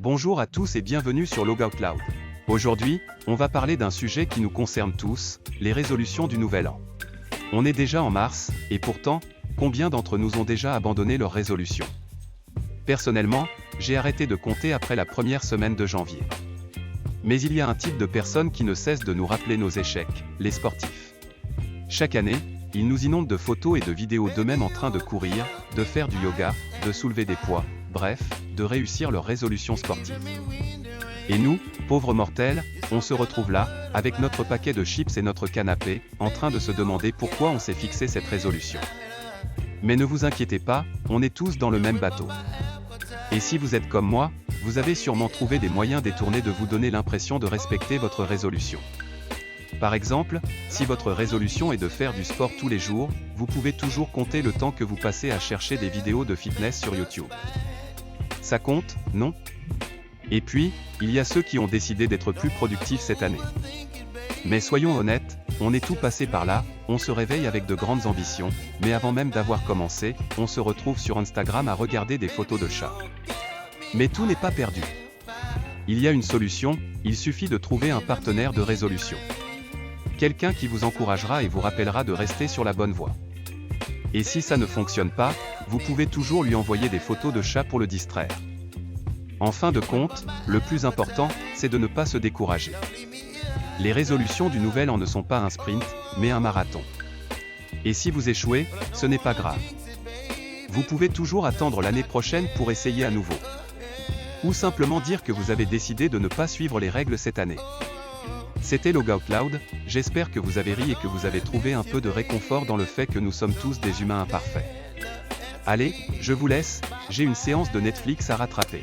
Bonjour à tous et bienvenue sur Logout Loud. Aujourd'hui, on va parler d'un sujet qui nous concerne tous, les résolutions du Nouvel An. On est déjà en mars, et pourtant, combien d'entre nous ont déjà abandonné leurs résolutions? Personnellement, j'ai arrêté de compter après la première semaine de janvier. Mais il y a un type de personnes qui ne cessent de nous rappeler nos échecs, les sportifs. Chaque année, ils nous inondent de photos et de vidéos d'eux-mêmes en train de courir, de faire du yoga, de soulever des poids, bref, de réussir leurs résolutions sportives. Et nous, pauvres mortels, on se retrouve là, avec notre paquet de chips et notre canapé, en train de se demander pourquoi on s'est fixé cette résolution. Mais ne vous inquiétez pas, on est tous dans le même bateau. Et si vous êtes comme moi, vous avez sûrement trouvé des moyens détournés de vous donner l'impression de respecter votre résolution. Par exemple, si votre résolution est de faire du sport tous les jours, vous pouvez toujours compter le temps que vous passez à chercher des vidéos de fitness sur YouTube. Ça compte, non? Et puis, il y a ceux qui ont décidé d'être plus productifs cette année. Mais soyons honnêtes, on est tout passé par là, on se réveille avec de grandes ambitions, mais avant même d'avoir commencé, on se retrouve sur Instagram à regarder des photos de chats. Mais tout n'est pas perdu. Il y a une solution, il suffit de trouver un partenaire de résolution. Quelqu'un qui vous encouragera et vous rappellera de rester sur la bonne voie. Et si ça ne fonctionne pas, vous pouvez toujours lui envoyer des photos de chats pour le distraire. En fin de compte, le plus important, c'est de ne pas se décourager. Les résolutions du Nouvel An ne sont pas un sprint, mais un marathon. Et si vous échouez, ce n'est pas grave. Vous pouvez toujours attendre l'année prochaine pour essayer à nouveau. Ou simplement dire que vous avez décidé de ne pas suivre les règles cette année. C'était Logout Loud, j'espère que vous avez ri et que vous avez trouvé un peu de réconfort dans le fait que nous sommes tous des humains imparfaits. Allez, je vous laisse, j'ai une séance de Netflix à rattraper.